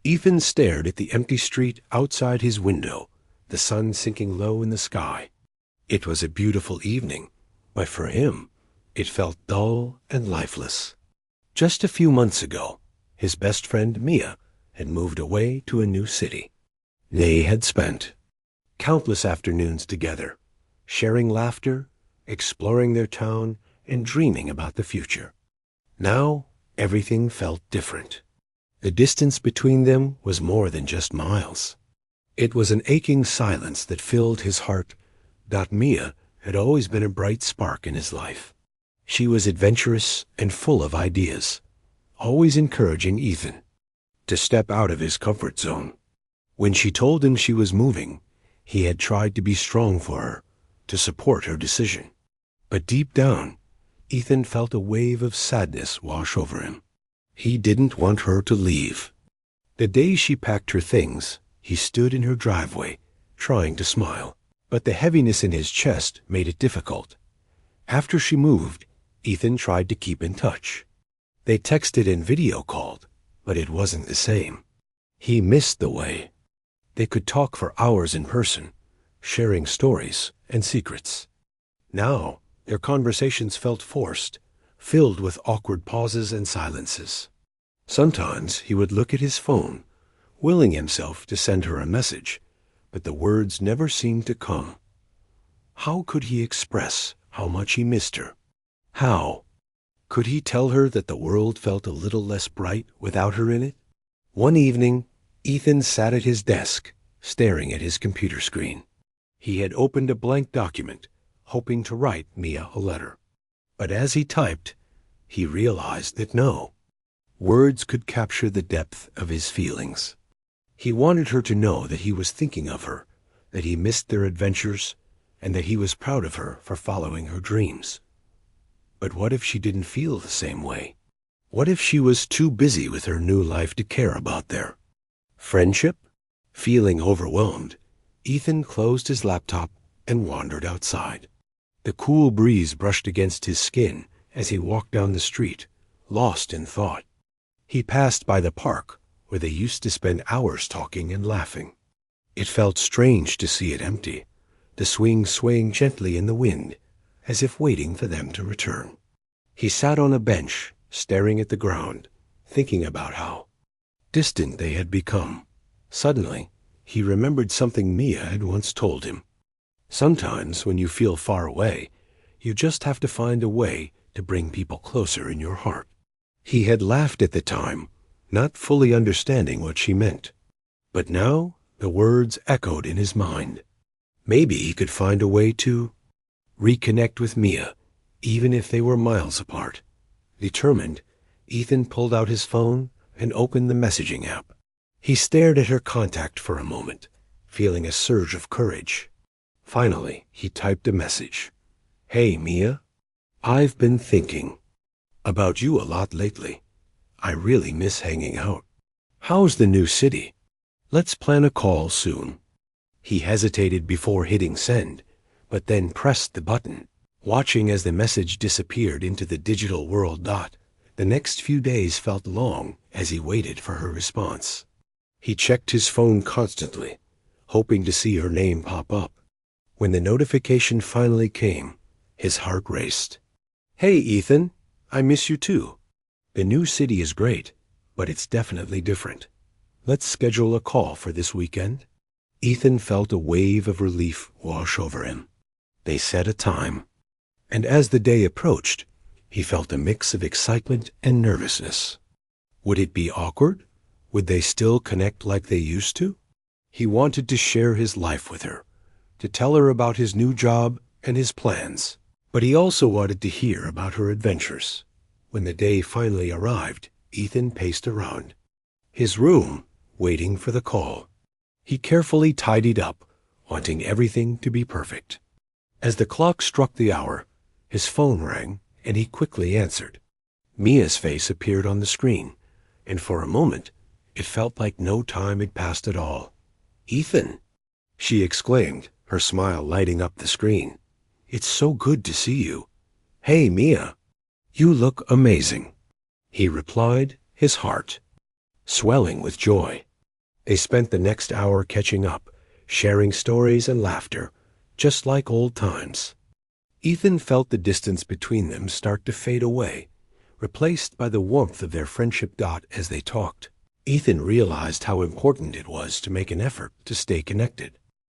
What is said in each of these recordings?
Ethan stared at the empty street outside his window, the sun sinking low in the sky. It was a beautiful evening, but for him, it felt dull and lifeless. Just a few months ago, his best friend Mia had moved away to a new city. They had spent countless afternoons together, sharing laughter, exploring their town, and dreaming about the future. Now, everything felt different. The distance between them was more than just miles. It was an aching silence that filled his heart. Mia had always been a bright spark in his life. She was adventurous and full of ideas, always encouraging Ethan to step out of his comfort zone. When she told him she was moving, he had tried to be strong for her, to support her decision. But deep down, Ethan felt a wave of sadness wash over him. He didn't want her to leave. The day she packed her things, he stood in her driveway, trying to smile. But the heaviness in his chest made it difficult. After she moved, Ethan tried to keep in touch. They texted and video called, but it wasn't the same. He missed the way. They could talk for hours in person, sharing stories and secrets. Now, their conversations felt forced, filled with awkward pauses and silences. Sometimes he would look at his phone, willing himself to send her a message, but the words never seemed to come. How could he express how much he missed her? How? Could he tell her that the world felt a little less bright without her in it? One evening, Ethan sat at his desk, staring at his computer screen. He had opened a blank document, hoping to write Mia a letter. But as he typed, he realized that no words could capture the depth of his feelings. He wanted her to know that he was thinking of her, that he missed their adventures, and that he was proud of her for following her dreams. But what if she didn't feel the same way? What if she was too busy with her new life to care about their friendship? Feeling overwhelmed, Ethan closed his laptop and wandered outside. The cool breeze brushed against his skin as he walked down the street, lost in thought. He passed by the park, where they used to spend hours talking and laughing. It felt strange to see it empty, the swing swaying gently in the wind, as if waiting for them to return. He sat on a bench, staring at the ground, thinking about how distant they had become. Suddenly, he remembered something Mia had once told him. Sometimes when you feel far away, you just have to find a way to bring people closer in your heart. He had laughed at the time, not fully understanding what she meant. But now the words echoed in his mind. Maybe he could find a way to reconnect with Mia, even if they were miles apart. Determined, Ethan pulled out his phone and opened the messaging app. He stared at her contact for a moment, feeling a surge of courage. Finally, he typed a message. "Hey, Mia. I've been thinking about you a lot lately. I really miss hanging out. How's the new city? Let's plan a call soon." He hesitated before hitting send, but then pressed the button, watching as the message disappeared into the digital world. The next few days felt long as he waited for her response. He checked his phone constantly, hoping to see her name pop up. When the notification finally came, his heart raced. "Hey, Ethan, I miss you too. The new city is great, but it's definitely different. Let's schedule a call for this weekend." Ethan felt a wave of relief wash over him. They set a time, and as the day approached, he felt a mix of excitement and nervousness. Would it be awkward? Would they still connect like they used to? He wanted to share his life with her, to tell her about his new job and his plans. But he also wanted to hear about her adventures. When the day finally arrived, Ethan paced around his room, waiting for the call. He carefully tidied up, wanting everything to be perfect. As the clock struck the hour, his phone rang, and he quickly answered. Mia's face appeared on the screen, and for a moment, it felt like no time had passed at all. "Ethan," she exclaimed, her smile lighting up the screen. "It's so good to see you." "Hey, Mia, you look amazing," he replied, his heart swelling with joy. They spent the next hour catching up, sharing stories and laughter, just like old times. Ethan felt the distance between them start to fade away, replaced by the warmth of their friendship. As they talked, Ethan realized how important it was to make an effort to stay connected.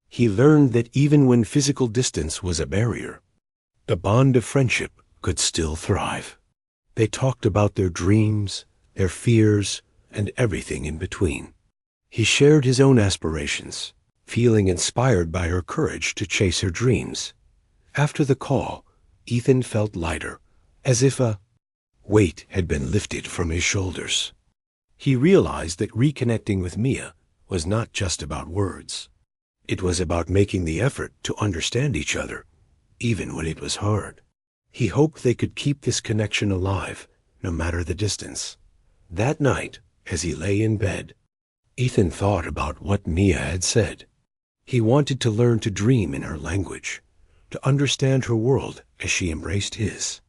He learned that even when physical distance was a barrier, the bond of friendship could still thrive. They talked about their dreams, their fears, and everything in between. He shared his own aspirations, feeling inspired by her courage to chase her dreams. After the call, Ethan felt lighter, as if a weight had been lifted from his shoulders. He realized that reconnecting with Mia was not just about words. It was about making the effort to understand each other, even when it was hard. He hoped they could keep this connection alive, no matter the distance. That night, as he lay in bed, Ethan thought about what Mia had said. He wanted to learn to dream in her language, to understand her world as she embraced his.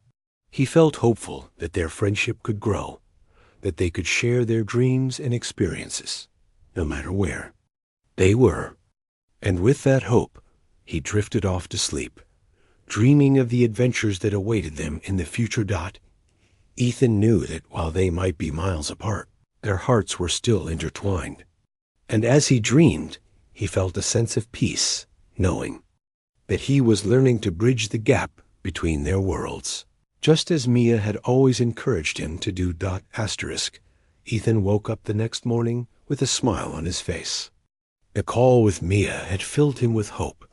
He felt hopeful that their friendship could grow, that they could share their dreams and experiences, no matter where they were. And with that hope, he drifted off to sleep, dreaming of the adventures that awaited them in the future. Ethan knew that while they might be miles apart, their hearts were still intertwined. And as he dreamed, he felt a sense of peace, knowing that he was learning to bridge the gap between their worlds, just as Mia had always encouraged him to do. Ethan woke up the next morning with a smile on his face. The call with Mia had filled him with hope,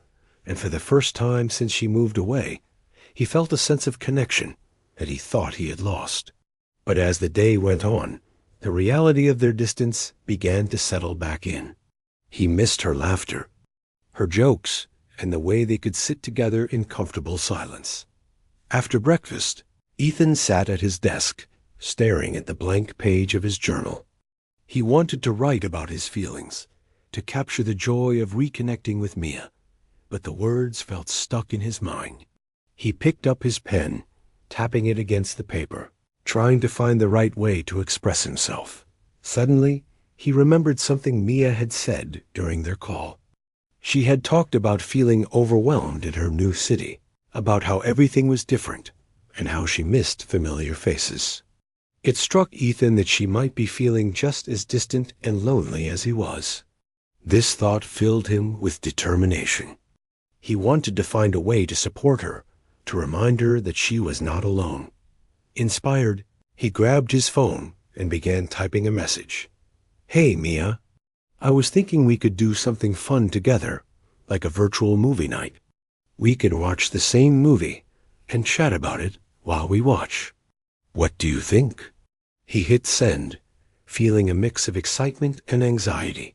and for the first time since she moved away, he felt a sense of connection that he thought he had lost. But as the day went on, the reality of their distance began to settle back in. He missed her laughter, her jokes, and the way they could sit together in comfortable silence. After breakfast, Ethan sat at his desk, staring at the blank page of his journal. He wanted to write about his feelings, to capture the joy of reconnecting with Mia, but the words felt stuck in his mind. He picked up his pen, tapping it against the paper, trying to find the right way to express himself. Suddenly, he remembered something Mia had said during their call. She had talked about feeling overwhelmed in her new city, about how everything was different, and how she missed familiar faces. It struck Ethan that she might be feeling just as distant and lonely as he was. This thought filled him with determination. He wanted to find a way to support her, to remind her that she was not alone. Inspired, he grabbed his phone and began typing a message. "Hey, Mia. I was thinking we could do something fun together, like a virtual movie night. We could watch the same movie and chat about it while we watch. What do you think?" He hit send, feeling a mix of excitement and anxiety.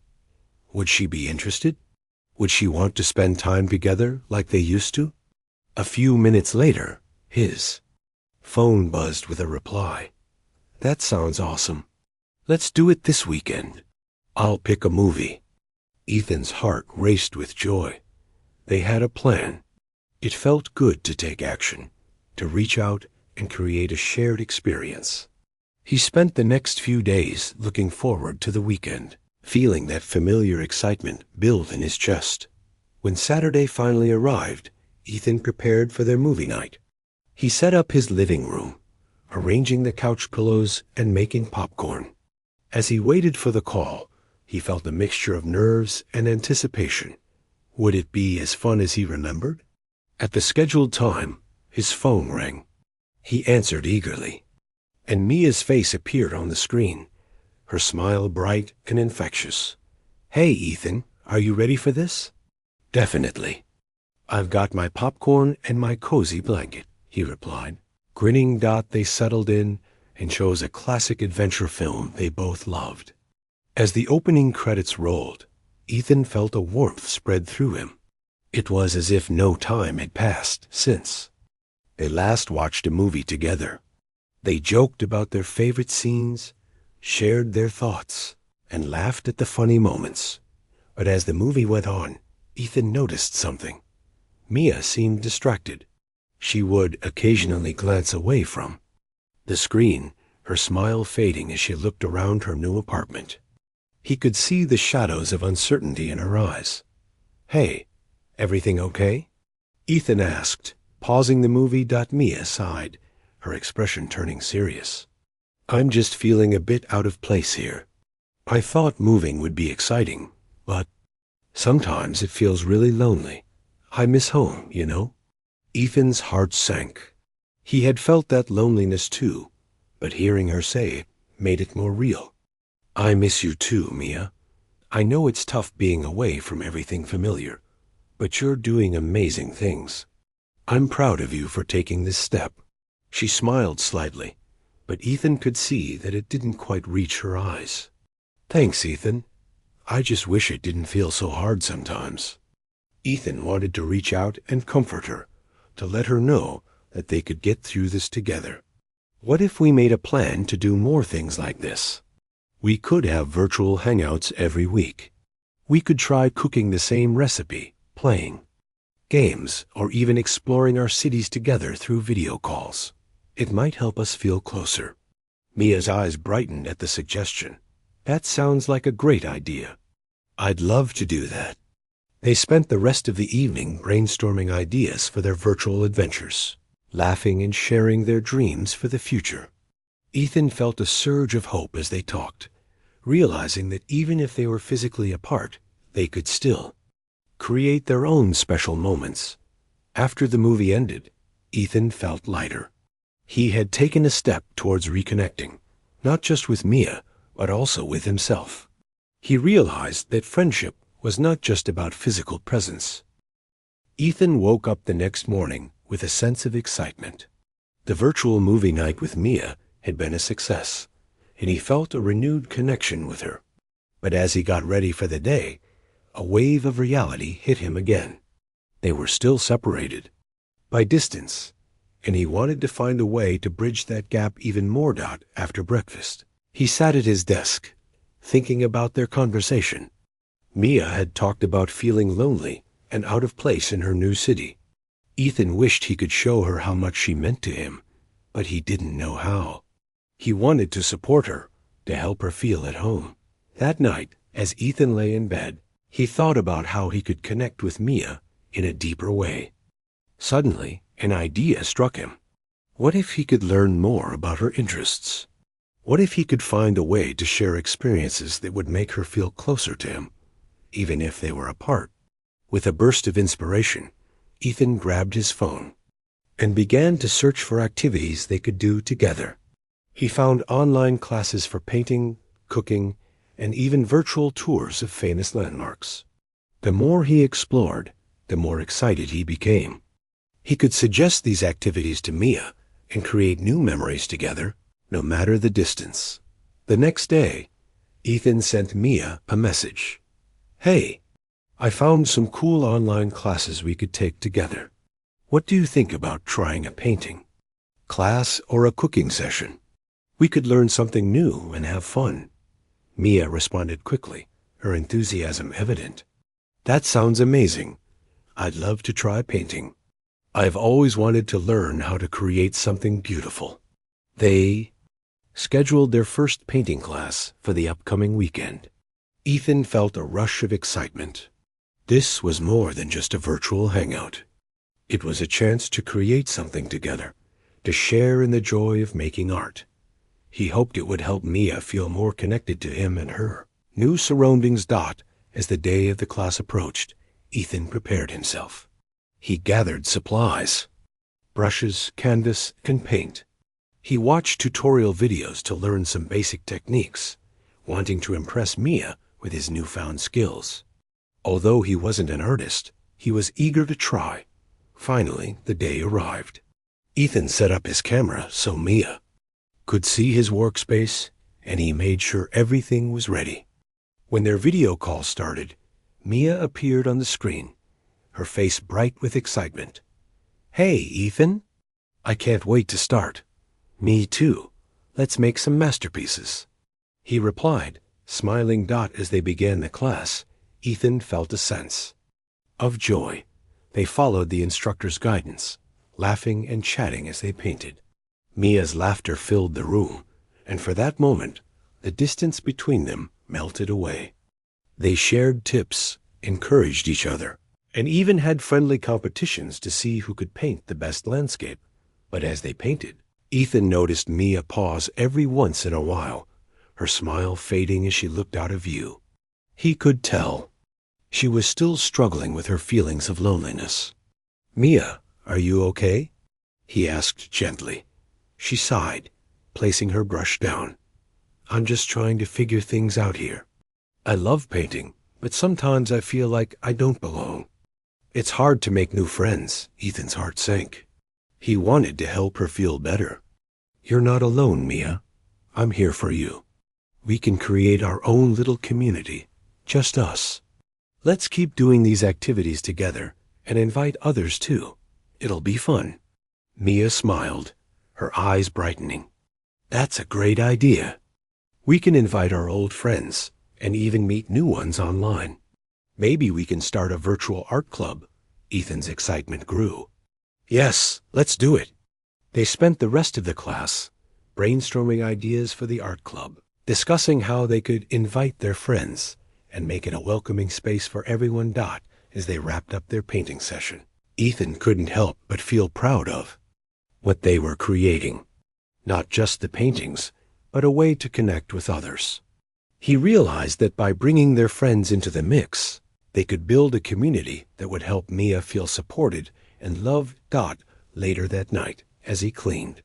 Would she be interested? Would she want to spend time together like they used to? A few minutes later, his phone buzzed with a reply. "That sounds awesome. Let's do it this weekend. I'll pick a movie." Ethan's heart raced with joy. They had a plan. It felt good to take action, to reach out and create a shared experience. He spent the next few days looking forward to the weekend, feeling that familiar excitement build in his chest. When Saturday finally arrived, Ethan prepared for their movie night. He set up his living room, arranging the couch pillows and making popcorn. As he waited for the call, he felt a mixture of nerves and anticipation. Would it be as fun as he remembered? At the scheduled time, his phone rang. He answered eagerly, and Mia's face appeared on the screen, her smile bright and infectious. "Hey, Ethan, are you ready for this?" "Definitely. I've got my popcorn and my cozy blanket," he replied. Grinning, they settled in and chose a classic adventure film they both loved. As the opening credits rolled, Ethan felt a warmth spread through him. It was as if no time had passed since they last watched a movie together. They joked about their favorite scenes, shared their thoughts, and laughed at the funny moments. But as the movie went on, Ethan noticed something. Mia seemed distracted. She would occasionally glance away from the screen, her smile fading as she looked around her new apartment. He could see the shadows of uncertainty in her eyes. "Hey, everything okay?" Ethan asked, pausing the movie. Mia sighed, her expression turning serious. "I'm just feeling a bit out of place here. I thought moving would be exciting, but sometimes it feels really lonely. I miss home, you know." Ethan's heart sank. He had felt that loneliness too, but hearing her say it made it more real. "I miss you too, Mia. I know it's tough being away from everything familiar, but you're doing amazing things. I'm proud of you for taking this step." She smiled slightly, but Ethan could see that it didn't quite reach her eyes. "Thanks, Ethan. I just wish it didn't feel so hard sometimes." Ethan wanted to reach out and comfort her, to let her know that they could get through this together. "What if we made a plan to do more things like this? We could have virtual hangouts every week. We could try cooking the same recipe, playing games, or even exploring our cities together through video calls. It might help us feel closer." Mia's eyes brightened at the suggestion. "That sounds like a great idea. I'd love to do that." They spent the rest of the evening brainstorming ideas for their virtual adventures, laughing and sharing their dreams for the future. Ethan felt a surge of hope as they talked, realizing that even if they were physically apart, they could still create their own special moments. After the movie ended, Ethan felt lighter. He had taken a step towards reconnecting, not just with Mia, but also with himself. He realized that friendship was not just about physical presence. Ethan woke up the next morning with a sense of excitement. The virtual movie night with Mia had been a success, and he felt a renewed connection with her. But as he got ready for the day, a wave of reality hit him again. They were still separated by distance, and he wanted to find a way to bridge that gap even more. After breakfast, he sat at his desk, thinking about their conversation. Mia had talked about feeling lonely and out of place in her new city. Ethan wished he could show her how much she meant to him, but he didn't know how. He wanted to support her, to help her feel at home. That night, as Ethan lay in bed, he thought about how he could connect with Mia in a deeper way. Suddenly, an idea struck him. What if he could learn more about her interests? What if he could find a way to share experiences that would make her feel closer to him, even if they were apart? With a burst of inspiration, Ethan grabbed his phone and began to search for activities they could do together. He found online classes for painting, cooking, and even virtual tours of famous landmarks. The more he explored, the more excited he became. He could suggest these activities to Mia and create new memories together, no matter the distance. The next day, Ethan sent Mia a message. "Hey, I found some cool online classes we could take together. What do you think about trying a painting class or a cooking session? We could learn something new and have fun." Mia responded quickly, her enthusiasm evident. "That sounds amazing. I'd love to try painting. I've always wanted to learn how to create something beautiful." They scheduled their first painting class for the upcoming weekend. Ethan felt a rush of excitement. This was more than just a virtual hangout. It was a chance to create something together, to share in the joy of making art. He hoped it would help Mia feel more connected to him and her new surroundings. As the day of the class approached, Ethan prepared himself. He gathered supplies, brushes, canvas, and paint. He watched tutorial videos to learn some basic techniques, wanting to impress Mia with his newfound skills. Although he wasn't an artist, he was eager to try. Finally, the day arrived. Ethan set up his camera so Mia could see his workspace, and he made sure everything was ready. When their video call started, Mia appeared on the screen, her face bright with excitement. "Hey, Ethan. I can't wait to start." "Me too. Let's make some masterpieces," he replied, smiling. As they began the class, Ethan felt a sense of joy. They followed the instructor's guidance, laughing and chatting as they painted. Mia's laughter filled the room, and for that moment, the distance between them melted away. They shared tips, encouraged each other, and even had friendly competitions to see who could paint the best landscape. But as they painted, Ethan noticed Mia pause every once in a while, her smile fading as she looked out of view. He could tell she was still struggling with her feelings of loneliness. "Mia, are you okay?" he asked gently. She sighed, placing her brush down. "I'm just trying to figure things out here. I love painting, but sometimes I feel like I don't belong." "It's hard to make new friends." Ethan's heart sank. He wanted to help her feel better. "You're not alone, Mia. I'm here for you. We can create our own little community, just us. Let's keep doing these activities together and invite others too. It'll be fun." Mia smiled, her eyes brightening. "That's a great idea. We can invite our old friends and even meet new ones online. Maybe we can start a virtual art club." Ethan's excitement grew. "Yes, let's do it." They spent the rest of the class brainstorming ideas for the art club, discussing how they could invite their friends and make it a welcoming space for everyone. As they wrapped up their painting session, Ethan couldn't help but feel proud of what they were creating. Not just the paintings, but a way to connect with others. He realized that by bringing their friends into the mix, they could build a community that would help Mia feel supported and loved. Later that night, as he cleaned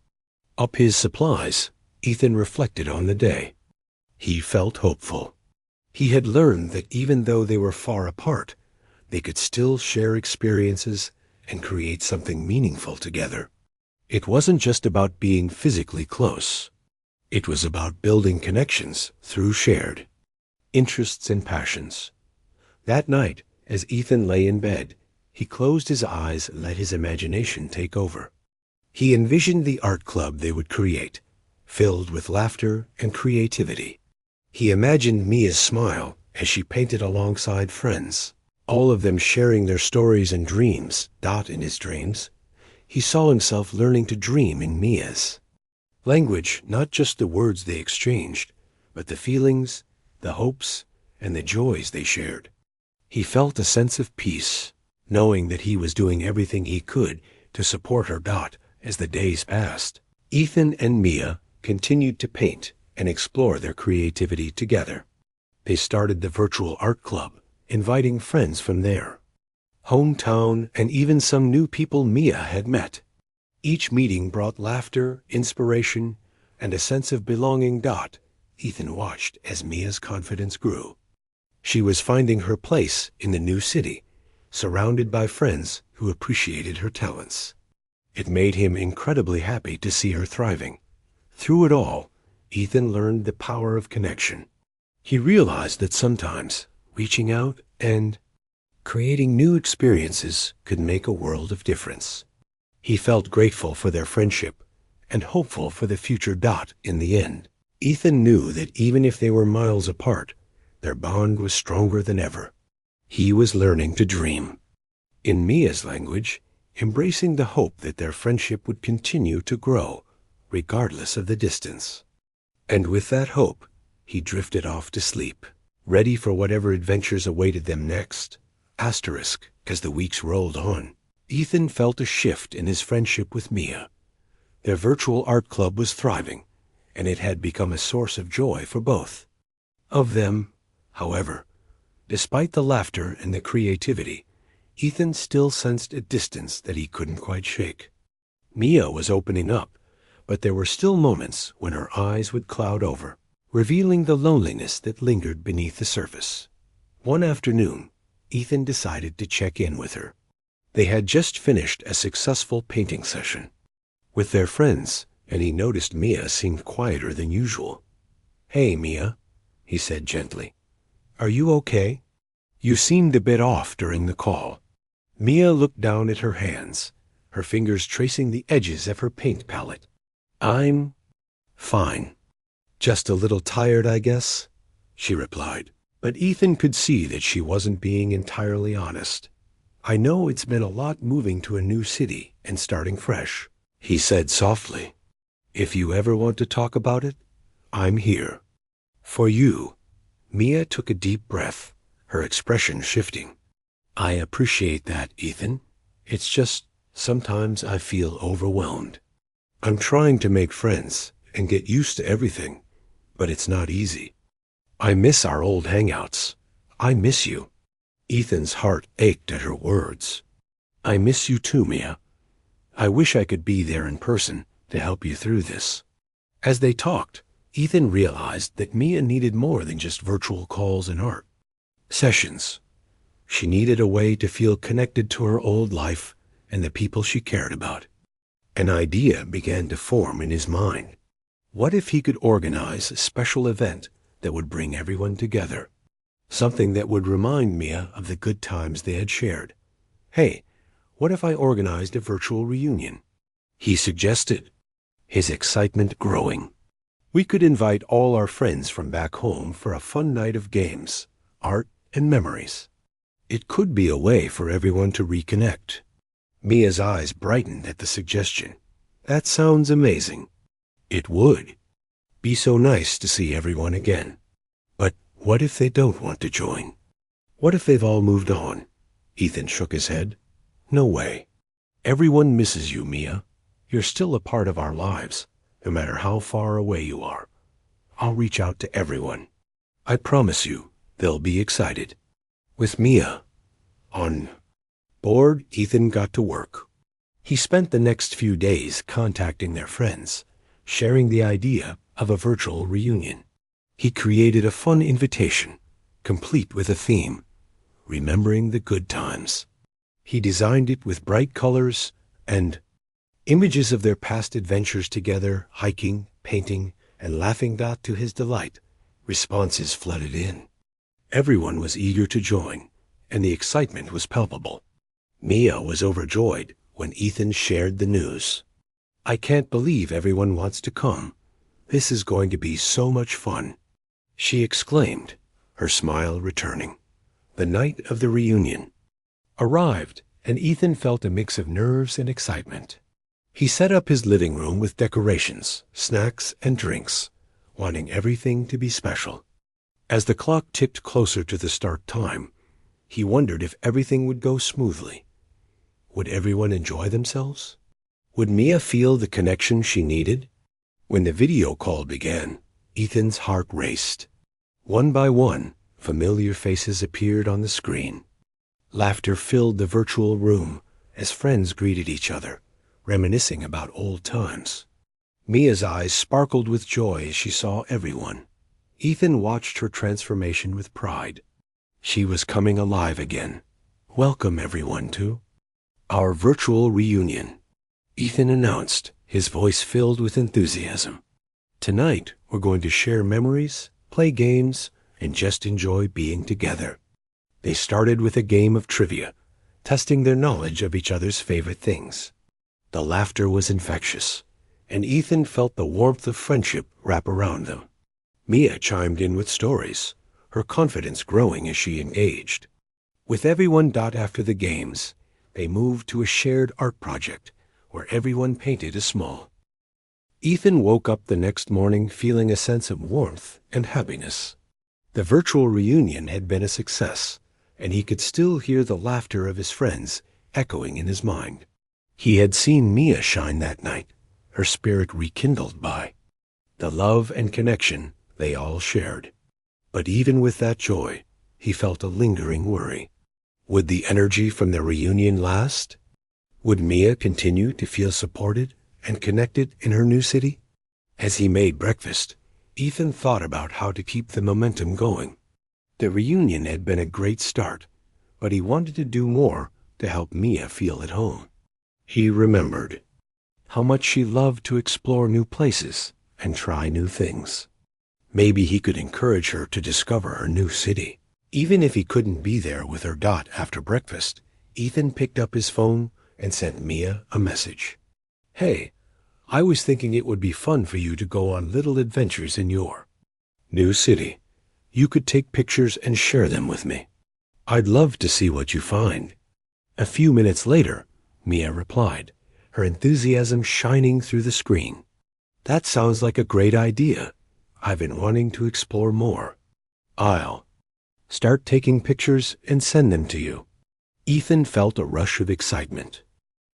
up his supplies, Ethan reflected on the day. He felt hopeful. He had learned that even though they were far apart, they could still share experiences and create something meaningful together. It wasn't just about being physically close. It was about building connections through shared interests and passions. That night, as Ethan lay in bed, he closed his eyes and let his imagination take over. He envisioned the art club they would create, filled with laughter and creativity. He imagined Mia's smile as she painted alongside friends, all of them sharing their stories and dreams. In his dreams, he saw himself learning to dream in Mia's language, not just the words they exchanged, but the feelings, the hopes, and the joys they shared. He felt a sense of peace, knowing that he was doing everything he could to support her. As the days passed, Ethan and Mia continued to paint and explore their creativity together. They started the virtual art club, inviting friends from their hometown and even some new people Mia had met. Each meeting brought laughter, inspiration, and a sense of belonging. Ethan watched as Mia's confidence grew. She was finding her place in the new city, surrounded by friends who appreciated her talents. It made him incredibly happy to see her thriving. Through it all, Ethan learned the power of connection. He realized that sometimes reaching out and creating new experiences could make a world of difference. He felt grateful for their friendship and hopeful for the future. In the end, Ethan knew that even if they were miles apart, their bond was stronger than ever. He was learning to dream. In Mia's language, embracing the hope that their friendship would continue to grow, regardless of the distance. And with that hope, he drifted off to sleep, ready for whatever adventures awaited them next. As the weeks rolled on, Ethan felt a shift in his friendship with Mia. Their virtual art club was thriving, and it had become a source of joy for both of them. However, despite the laughter and the creativity, Ethan still sensed a distance that he couldn't quite shake. Mia was opening up, but there were still moments when her eyes would cloud over, revealing the loneliness that lingered beneath the surface. One afternoon, Ethan decided to check in with her. They had just finished a successful painting session with their friends, and he noticed Mia seemed quieter than usual. "Hey, Mia," he said gently. "Are you okay? You seemed a bit off during the call." Mia looked down at her hands, her fingers tracing the edges of her paint palette. "I'm fine. Just a little tired, I guess," she replied. But Ethan could see that she wasn't being entirely honest. "I know it's been a lot moving to a new city and starting fresh," he said softly. "If you ever want to talk about it, I'm here." "For you." Mia took a deep breath, her expression shifting. I appreciate that, Ethan. It's just sometimes I feel overwhelmed. I'm trying to make friends and get used to everything, but it's not easy. I miss our old hangouts. I miss you. Ethan's heart ached at her words. I miss you too, Mia. I wish I could be there in person to help you through this. As they talked, Ethan realized that Mia needed more than just virtual calls and art sessions. She needed a way to feel connected to her old life and the people she cared about. An idea began to form in his mind. What if he could organize a special event that would bring everyone together? Something that would remind Mia of the good times they had shared. Hey, what if I organized a virtual reunion? He suggested, his excitement growing. We could invite all our friends from back home for a fun night of games, art, and memories. It could be a way for everyone to reconnect. Mia's eyes brightened at the suggestion. That sounds amazing. It would. Be so nice to see everyone again. But what if they don't want to join? What if they've all moved on? Ethan shook his head. No way. Everyone misses you, Mia. You're still a part of our lives, no matter how far away you are. I'll reach out to everyone. I promise you, they'll be excited. With Mia on board, Ethan got to work. He spent the next few days contacting their friends, sharing the idea of a virtual reunion. He created a fun invitation, complete with a theme, remembering the good times. He designed it with bright colors and images of their past adventures together, hiking, painting, and laughing. To his delight, responses flooded in. Everyone was eager to join, and the excitement was palpable. Mia was overjoyed when Ethan shared the news. I can't believe everyone wants to come. This is going to be so much fun, she exclaimed, her smile returning. The night of the reunion arrived, and Ethan felt a mix of nerves and excitement. He set up his living room with decorations, snacks, and drinks, wanting everything to be special. As the clock ticked closer to the start time, he wondered if everything would go smoothly. Would everyone enjoy themselves? Would Mia feel the connection she needed? When the video call began, Ethan's heart raced. One by one, familiar faces appeared on the screen. Laughter filled the virtual room as friends greeted each other, reminiscing about old times. Mia's eyes sparkled with joy as she saw everyone. Ethan watched her transformation with pride. She was coming alive again. Welcome everyone to our virtual reunion, Ethan announced, his voice filled with enthusiasm. Tonight, we're going to share memories, play games, and just enjoy being together. They started with a game of trivia, testing their knowledge of each other's favorite things. The laughter was infectious, and Ethan felt the warmth of friendship wrap around them. Mia chimed in with stories, her confidence growing as she engaged. With everyone after the games, they moved to a shared art project where everyone painted a small. Ethan woke up the next morning feeling a sense of warmth and happiness. The virtual reunion had been a success, and he could still hear the laughter of his friends echoing in his mind. He had seen Mia shine that night, her spirit rekindled by the love and connection they all shared. But even with that joy, he felt a lingering worry. Would the energy from the reunion last? Would Mia continue to feel supported and connected in her new city? As he made breakfast, Ethan thought about how to keep the momentum going. The reunion had been a great start, but he wanted to do more to help Mia feel at home. He remembered how much she loved to explore new places and try new things. Maybe he could encourage her to discover her new city. Even if he couldn't be there with her after breakfast, Ethan picked up his phone and sent Mia a message. Hey, I was thinking it would be fun for you to go on little adventures in your new city. You could take pictures and share them with me. I'd love to see what you find. A few minutes later, Mia replied, her enthusiasm shining through the screen. That sounds like a great idea. I've been wanting to explore more. I'll start taking pictures and send them to you. Ethan felt a rush of excitement.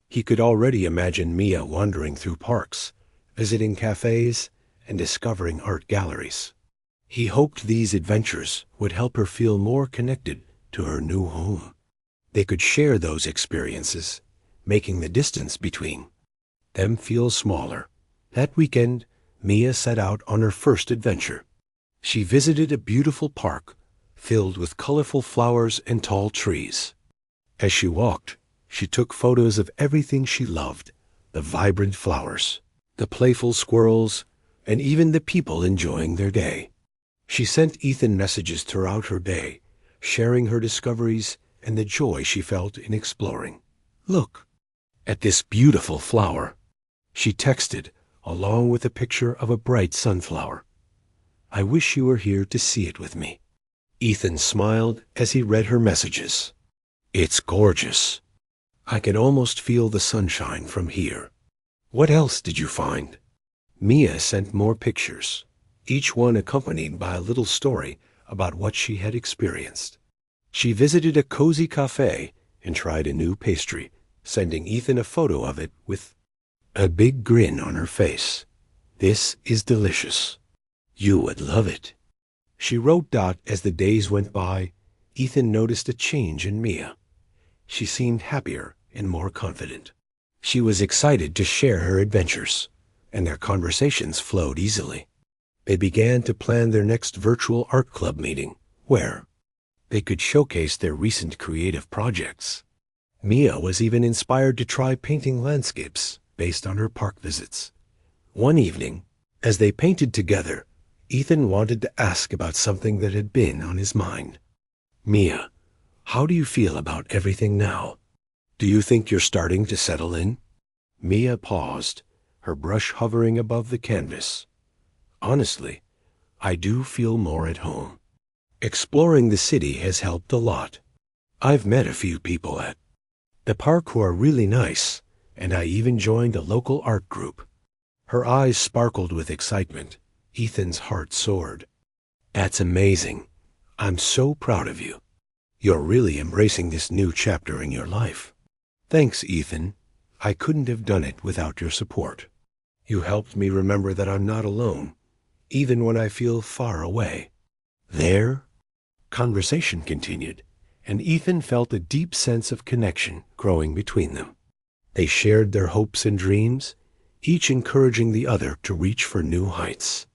He could already imagine Mia wandering through parks, visiting cafes, and discovering art galleries. He hoped these adventures would help her feel more connected to her new home. They could share those experiences, making the distance between them feel smaller. That weekend, Mia set out on her first adventure. She visited a beautiful park filled with colorful flowers and tall trees. As she walked, she took photos of everything she loved: the vibrant flowers, the playful squirrels, and even the people enjoying their day. She sent Ethan messages throughout her day, sharing her discoveries and the joy she felt in exploring. "Look at this beautiful flower," she texted, along with a picture of a bright sunflower. "I wish you were here to see it with me." Ethan smiled as he read her messages. "It's gorgeous. I can almost feel the sunshine from here. What else did you find?" Mia sent more pictures, each one accompanied by a little story about what she had experienced. She visited a cozy cafe and tried a new pastry, sending Ethan a photo of it with a big grin on her face. "This is delicious. You would love it." She wrote. As the days went by, Ethan noticed a change in Mia. She seemed happier and more confident. She was excited to share her adventures, and their conversations flowed easily. They began to plan their next virtual art club meeting, where they could showcase their recent creative projects. Mia was even inspired to try painting landscapes based on her park visits. One evening, as they painted together, Ethan wanted to ask about something that had been on his mind. "Mia, how do you feel about everything now? Do you think you're starting to settle in?" Mia paused, her brush hovering above the canvas. "Honestly, I do feel more at home. Exploring the city has helped a lot. I've met a few people at the park who are really nice, and I even joined a local art group." Her eyes sparkled with excitement. Ethan's heart soared. "That's amazing. I'm so proud of you. You're really embracing this new chapter in your life." "Thanks, Ethan. I couldn't have done it without your support. You helped me remember that I'm not alone, even when I feel far away." Their conversation continued, and Ethan felt a deep sense of connection growing between them. They shared their hopes and dreams, each encouraging the other to reach for new heights.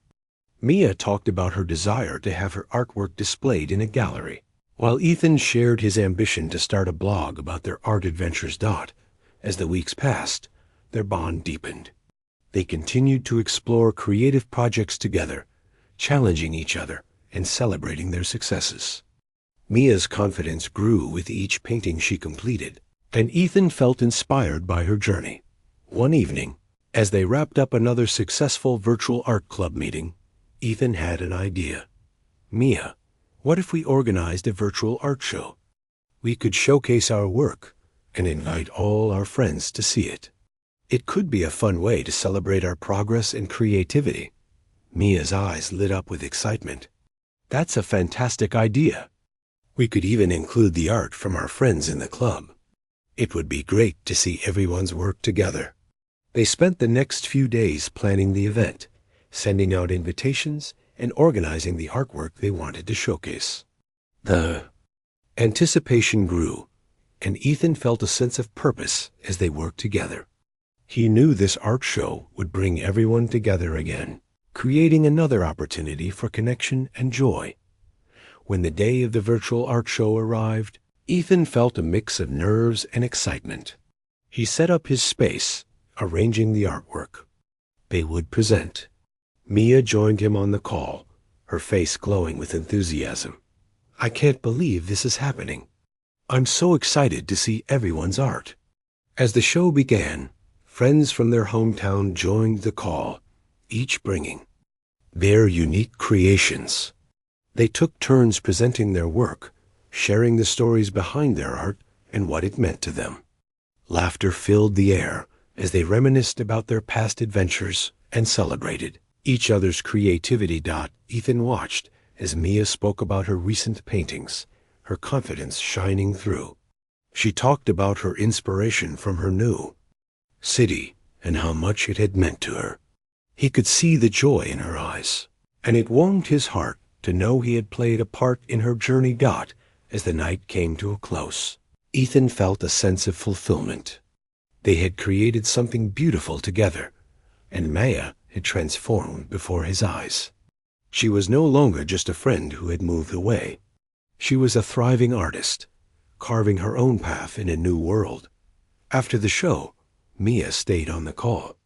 Mia talked about her desire to have her artwork displayed in a gallery, while Ethan shared his ambition to start a blog about their art adventures. As the weeks passed, their bond deepened. They continued to explore creative projects together, challenging each other and celebrating their successes. Mia's confidence grew with each painting she completed, and Ethan felt inspired by her journey. One evening, as they wrapped up another successful virtual art club meeting, Ethan had an idea. "Mia, what if we organized a virtual art show? We could showcase our work and invite all our friends to see it. It could be a fun way to celebrate our progress and creativity." Mia's eyes lit up with excitement. "That's a fantastic idea. We could even include the art from our friends in the club. It would be great to see everyone's work together." They spent the next few days planning the event, sending out invitations and organizing the artwork they wanted to showcase. The anticipation grew, and Ethan felt a sense of purpose as they worked together. He knew this art show would bring everyone together again, creating another opportunity for connection and joy. When the day of the virtual art show arrived, Ethan felt a mix of nerves and excitement. He set up his space, arranging the artwork they would present. Mia joined him on the call, her face glowing with enthusiasm. "I can't believe this is happening. I'm so excited to see everyone's art." As the show began, friends from their hometown joined the call, each bringing their unique creations. They took turns presenting their work, sharing the stories behind their art and what it meant to them. Laughter filled the air as they reminisced about their past adventures and celebrated each other's creativity. Ethan watched as Mia spoke about her recent paintings, her confidence shining through. She talked about her inspiration from her new city and how much it had meant to her. He could see the joy in her eyes, and it warmed his heart to know he had played a part in her journey. As the night came to a close, Ethan felt a sense of fulfillment. They had created something beautiful together, and Maya had transformed before his eyes. She was no longer just a friend who had moved away. She was a thriving artist, carving her own path in a new world. After the show, Mia stayed on the call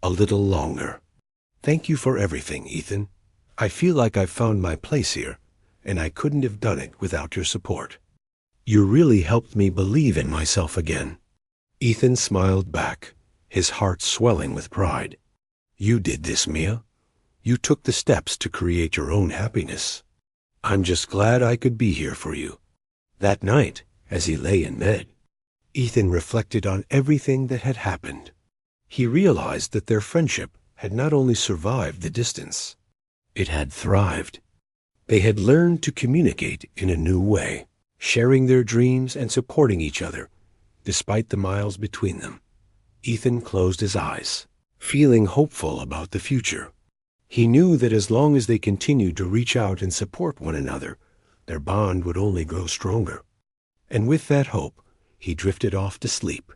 a little longer. "Thank you for everything, Ethan. I feel like I've found my place here, and I couldn't have done it without your support. You really helped me believe in myself again." Ethan smiled back, his heart swelling with pride. "You did this, Mia. You took the steps to create your own happiness. I'm just glad I could be here for you." That night, as he lay in bed, Ethan reflected on everything that had happened. He realized that their friendship had not only survived the distance, it had thrived. They had learned to communicate in a new way, sharing their dreams and supporting each other, despite the miles between them. Ethan closed his eyes, feeling hopeful about the future. He knew that as long as they continued to reach out and support one another, their bond would only grow stronger. And with that hope, he drifted off to sleep,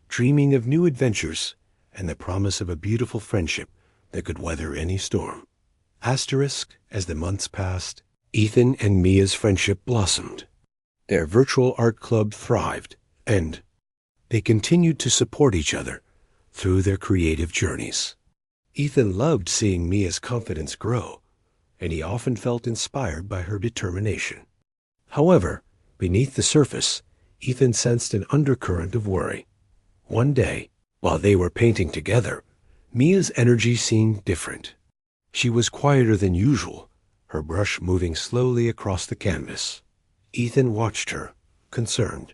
dreaming of new adventures and the promise of a beautiful friendship that could weather any storm. Asterisk, as the months passed, Ethan and Mia's friendship blossomed. Their virtual art club thrived, and they continued to support each other through their creative journeys. Ethan loved seeing Mia's confidence grow, and he often felt inspired by her determination. However, beneath the surface, Ethan sensed an undercurrent of worry. One day, while they were painting together, Mia's energy seemed different. She was quieter than usual, her brush moving slowly across the canvas. Ethan watched her, concerned.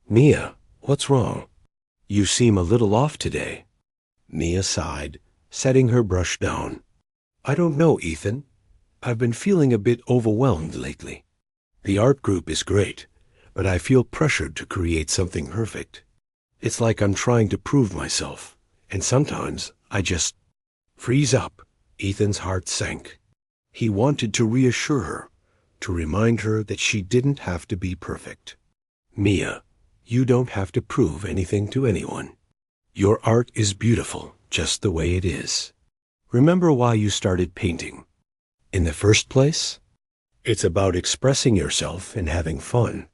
"Mia, what's wrong? You seem a little off today." Mia sighed, setting her brush down. "I don't know, Ethan. I've been feeling a bit overwhelmed lately. The art group is great, but I feel pressured to create something perfect. It's like I'm trying to prove myself, and sometimes I just freeze up." Ethan's heart sank. He wanted to reassure her, to remind her that she didn't have to be perfect. "Mia, you don't have to prove anything to anyone. Your art is beautiful just the way it is. Remember why you started painting in the first place? It's about expressing yourself and having fun."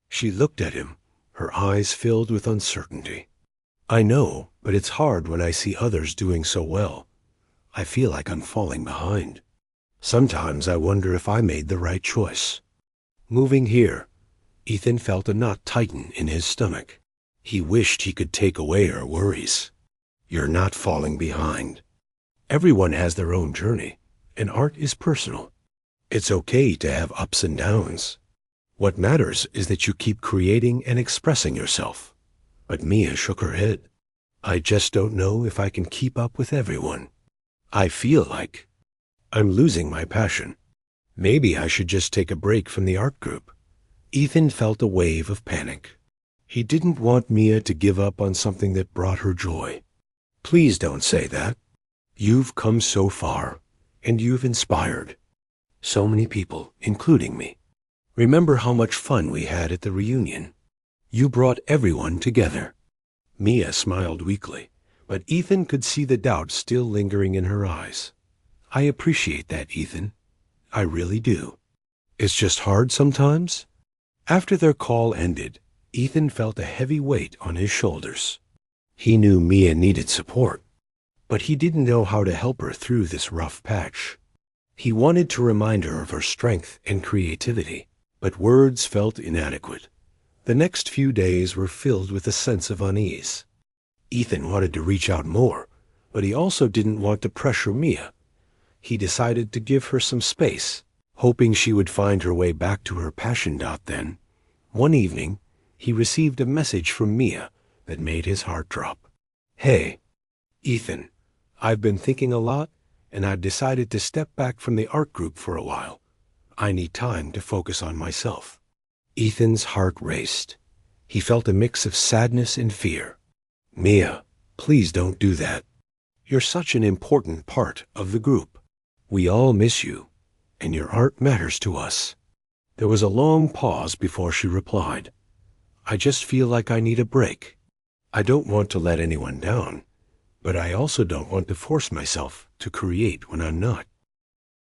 She looked at him, her eyes filled with uncertainty. "I know, but it's hard when I see others doing so well. I feel like I'm falling behind. Sometimes I wonder if I made the right choice." Moving here, Ethan felt a knot tighten in his stomach. He wished he could take away her worries. "You're not falling behind. Everyone has their own journey, and art is personal. It's okay to have ups and downs. What matters is that you keep creating and expressing yourself." But Mia shook her head. "I just don't know if I can keep up with everyone. I feel like I'm losing my passion. Maybe I should just take a break from the art group." Ethan felt a wave of panic. He didn't want Mia to give up on something that brought her joy. "Please don't say that. You've come so far, and you've inspired so many people, including me. Remember how much fun we had at the reunion. You brought everyone together." Mia smiled weakly, but Ethan could see the doubt still lingering in her eyes. "I appreciate that, Ethan. I really do. It's just hard sometimes." After their call ended, Ethan felt a heavy weight on his shoulders. He knew Mia needed support, but he didn't know how to help her through this rough patch. He wanted to remind her of her strength and creativity, but words felt inadequate. The next few days were filled with a sense of unease. Ethan wanted to reach out more, but he also didn't want to pressure Mia. He decided to give her some space, hoping she would find her way back to her passion. Then, one evening, he received a message from Mia that made his heart drop. "Hey, Ethan, I've been thinking a lot, and I've decided to step back from the art group for a while. I need time to focus on myself." Ethan's heart raced. He felt a mix of sadness and fear. "Mia, please don't do that. You're such an important part of the group. We all miss you, and your art matters to us." There was a long pause before she replied, "I just feel like I need a break. I don't want to let anyone down, but I also don't want to force myself to create when I'm not."